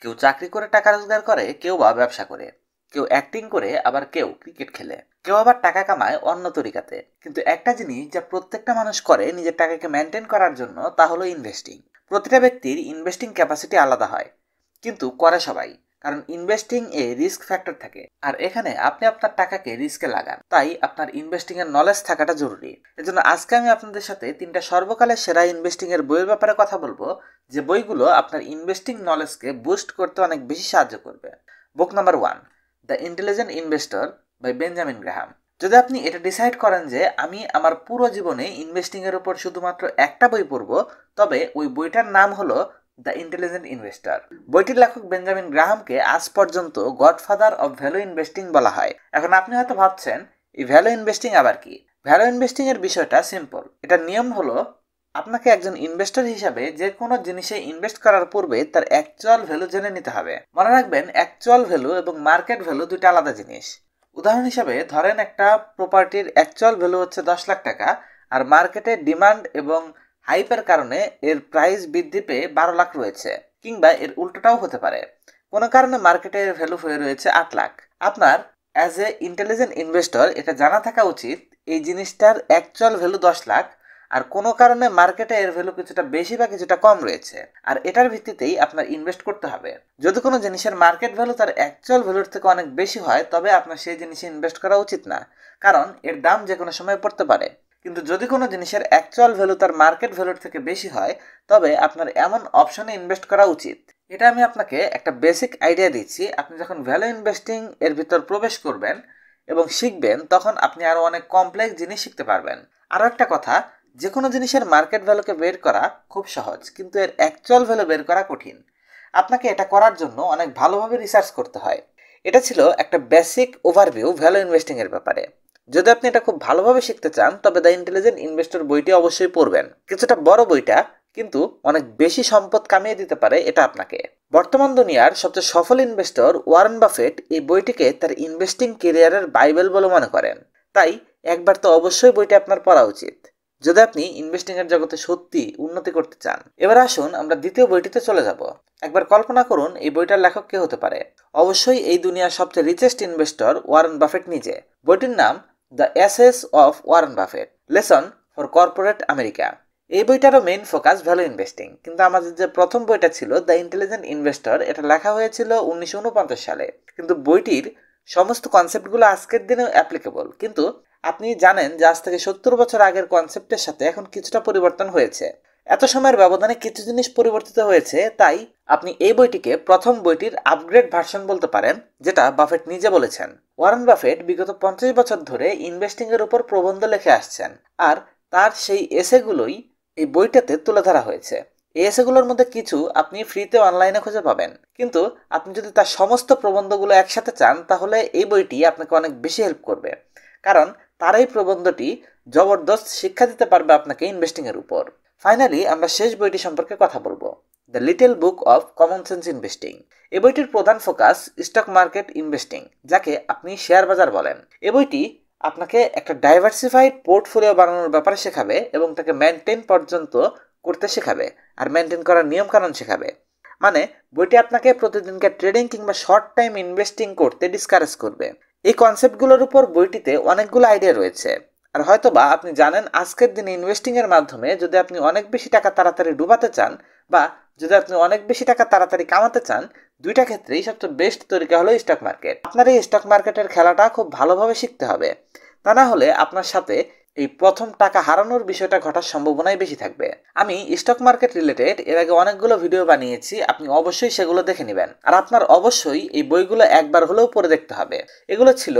কেউ চাকরি করে টাকা রোজগার করে, কেউ বা ব্যবসা করে, কেউ অ্যাক্টিং করে, আবার কেউ ক্রিকেট খেলে, কেউ আবার টাকা কামায় অন্য তরিকাতে। কিন্তু একটা জিনিস যা প্রত্যেকটা মানুষ করে নিজের টাকাকে মেনটেন করার জন্য, তা হলো ইনভেস্টিং। প্রতিটা ব্যক্তির ইনভেস্টিং ক্যাপাসিটি আলাদা হয়, কিন্তু করে সবাই। কারণ ইনভেস্টিং এ রিস্ক ফ্যাক্টর থাকে, আর এখানে আপনি আপনার টাকাকে রিস্কে লাগান। তাই আপনার ইনভেস্টিং এর নলেজ থাকাটা জরুরি। এজন্য আজকে আমি আপনাদের সাথে 3টা সর্বকালের সেরা ইনভেস্টিং এর বইয়ের ব্যাপারে কথা বলবো, যে বইগুলো আপনার ইনভেস্টিং নলেজকে বুস্ট করতে অনেক বেশি সাহায্য করবে। Book number 1, the intelligent investor by Benjamin Graham. যদি আপনি এটা ডিসাইড করেন যে আমি আমার পুরো জীবনে ইনভেস্টিং এর উপর শুধুমাত্র একটা বই পড়বো, তবে ওই বইটার নাম হলো দ্য ইন্টেলিজেন্ট ইনভেস্টর। বইটির লেখক বেঞ্জামিন গ্রাহামকে আজ পর্যন্ত গডফাদার অফ ভ্যালু ইনভেস্টিং বলা হয়। এখন আপনি হয়তো ভাবছেন, এই ভ্যালু ইনভেস্টিং আবার কি? ভ্যালু ইনভেস্টিং এর বিষয়টা সিম্পল। এটার নিয়ম হলো, আপনাকে একজন ইনভেস্টর হিসাবে যে কোনো জিনিসে ইনভেস্ট করার পূর্বে তার অ্যাকচুয়াল ভ্যালু জেনে নিতে হবে। মনে রাখবেন, অ্যাকচুয়াল ভ্যালু এবং মার্কেট ভ্যালু দুইটা আলাদা জিনিস। উদাহরণ হিসাবে ধরেন, একটা প্রপার্টির অ্যাকচুয়াল ভ্যালু হচ্ছে 10 লাখ টাকা, আর মার্কেটে ডিমান্ড এবং হাইপের কারণে এর প্রাইস বৃদ্ধি পেয়ে 12 লাখ রয়েছে, কিংবা এর উল্টোটাও হতে পারে। কোনো কারণে মার্কেটে এর ভ্যালু হয়ে রয়েছে 8 লাখ। আপনার অ্যাজ এ ইন্টেলিজেন্ট ইনভেস্টর এটা জানা থাকা উচিত এই জিনিসটার অ্যাকচুয়াল ভ্যালু 10 লাখ, আর কোনো কারণে মার্কেটে এর ভ্যালু কিছুটা বেশি বা কিছুটা কম রয়েছে, আর এটার ভিত্তিতেই আপনার ইনভেস্ট করতে হবে। যদি কোনো জিনিসের মার্কেট ভ্যালু তার অ্যাকচুয়াল ভ্যালুর থেকে অনেক বেশি হয়, তবে আপনার সেই জিনিসে ইনভেস্ট করা উচিত না, কারণ এর দাম যে কোনো সময় পড়তে পারে। কিন্তু যদি কোনো জিনিসের অ্যাকচুয়াল ভ্যালু তার মার্কেট ভ্যালুর থেকে বেশি হয়, তবে আপনার এমন অপশনে ইনভেস্ট করা উচিত। এটা আমি আপনাকে একটা বেসিক আইডিয়া দিচ্ছি। আপনি যখন ভ্যালু ইনভেস্টিং এর ভিতর প্রবেশ করবেন এবং শিখবেন, তখন আপনি আরো অনেক কমপ্লেক্স জিনিস শিখতে পারবেন। আরো একটা কথা, যে কোনো জিনিসের মার্কেট ভ্যালুকে বের করা খুব সহজ, কিন্তু এর অ্যাকচুয়াল ভ্যালু বের করা কঠিন। আপনাকে এটা করার জন্য অনেক ভালোভাবে রিসার্চ করতে হয়। এটা ছিল একটা বেসিক ওভারভিউ ভ্যালু ইনভেস্টিং এর ব্যাপারে। যদি আপনি এটা খুব ভালোভাবে শিখতে চান, তবে দ্য ইন্টেলিজেন্ট ইনভেস্টর বইটি অবশ্যই পড়বেন। কিছুটা বড় বইটা, কিন্তু অনেক বেশি সম্পদ কামিয়ে দিতে পারে এটা আপনাকে। বর্তমান দুনিয়ার সবচেয়ে সফল ইনভেস্টর ওয়ারেন বাফেট এই বইটিকে তার ইনভেস্টিং ক্যারিয়ারের বাইবেল বলে মনে করেন। তাই একবার তো অবশ্যই বইটি আপনার পড়া উচিত, যদি আপনি ইনভেস্টিং এর জগতে সত্যি উন্নতি করতে চান। এবার আসুন আমরা দ্বিতীয় বইটিতে চলে যাব। একবার কল্পনা করুন, এই বইটার লেখক কে হতে পারে? অবশ্যই এই দুনিয়ার সবচেয়ে রিচেস্ট ইনভেস্টর ওয়ারেন বাফেট নিজে। বইটির নাম the essays of Warren Buffett, lesson for corporate America. এই বইটারও মেইন ফোকাস ভ্যালু ইনভেস্টিং, কিন্তু আমাদের যে প্রথম বইটা ছিল দ্য ইন্টেলিজেন্ট ইনভেস্টর, এটা লেখা হয়েছিল 1949 সালে। কিন্তু বইটির সমস্ত কনসেপ্টগুলো আজকের দিনেও অ্যাপ্লিকেবল, কিন্তু আপনি জানেন যে আজ থেকে 70 বছর আগের কনসেপ্টের সাথে এখন কিছুটা পরিবর্তন হয়েছে। এত সময়ের ব্যবধানে কিছু জিনিস পরিবর্তিত হয়েছে, তাই আপনি এই বইটিকে প্রথম বইটির আপগ্রেড ভার্সন বলতে পারেন, যেটা বাফেট নিজে বলেছেন। ওয়ারেন বাফেট বিগত 50 বছর ধরে ইনভেস্টিং এর উপর প্রবন্ধ লিখে আসছেন, আর তার সেই এসেগুলোই এই বইটাতে তুলে ধরা হয়েছে। এই এসেগুলোর মধ্যে কিছু আপনি ফ্রিতে অনলাইনে খুঁজে পাবেন, কিন্তু আপনি যদি তার সমস্ত প্রবন্ধগুলো একসাথে চান, তাহলে এই বইটি আপনাকে অনেক বেশি হেল্প করবে, কারণ তার এই প্রবন্ধটি জবরদস্ত শিক্ষা দিতে পারবে আপনাকে ইনভেস্টিং এর উপর। ফাইনালি আমরা শেষ বইটি সম্পর্কে কথা বলবো, the little book of common sense investing. এই বইটির প্রধান ফোকাস স্টক মার্কেট ইনভেস্টিং, যাকে আপনি শেয়ার বাজার বলেন। এই বইটি আপনাকে একটা ডাইভার্সিফাইড পোর্টফোলিও বানানোর ব্যাপারে শেখাবে, এবং তাকে মেনটেন পর্যন্ত করতে শেখাবে, আর মেনটেন করার নিয়ম কানুন শেখাবে। মানে বইটি আপনাকে প্রতিদিনকার ট্রেডিং কিংবা শর্ট টাইম ইনভেস্টিং করতে ডিসকারেজ করবে। এই কনসেপ্টগুলোর উপর বইটিতে অনেকগুলো আইডিয়া রয়েছে। আর হয়তোবা আপনি জানেন, আজকের দিনে ইনভেস্টিং এর মাধ্যমে যদি আপনি অনেক বেশি টাকা তাড়াতাড়ি ডুবাতে চান, বা যদি আপনি অনেক বেশি টাকা তাড়াতাড়ি কামাতে চান, দুইটা ক্ষেত্রেই সবচেয়ে বেস্ট তরিকা হলো স্টক মার্কেট। আপনার এই স্টক মার্কেটের খেলাটা খুব ভালোভাবে শিখতে হবে, তা না হলে আপনার সাথে এই প্রথম টাকা হারানোর বিষয়টা ঘটার সম্ভাবনাই বেশি থাকবে। আমি স্টক মার্কেট রিলেটেড এর আগে অনেকগুলো ভিডিও বানিয়েছি, আপনি অবশ্যই সেগুলো দেখে নেবেন। আর আপনার অবশ্যই এই বইগুলো একবার হলেও পড়ে দেখতে হবে। এগুলো ছিল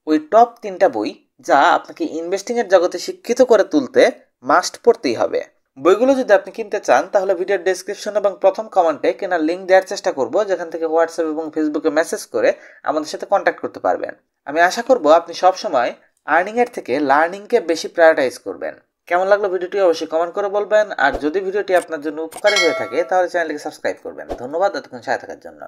ওই টপ 3টা বই যা আপনাকে ইনভেস্টিং এর জগতে শিক্ষিত করে তুলতে মাস্ট পড়তেই হবে। বইগুলো যদি আপনি কিনতে চান, তাহলে ভিডিওর ডেসক্রিপশন এবং প্রথম কমেন্টে কেনার লিঙ্ক দেওয়ার চেষ্টা করব, যেখান থেকে হোয়াটসঅ্যাপ এবং ফেসবুকে মেসেজ করে আমাদের সাথে কন্ট্যাক্ট করতে পারবেন। আমি আশা করব আপনি সবসময় আর্নিং এর থেকে লার্নিংকে বেশি প্রায়োরিটাইজ করবেন। কেমন লাগলো ভিডিওটি অবশ্যই কমেন্ট করে বলবেন, আর যদি ভিডিওটি আপনার জন্য উপকারী হয়ে থাকে, তাহলে চ্যানেলটিকে সাবস্ক্রাইব করবেন। ধন্যবাদ এতক্ষণ সাথে থাকার জন্য।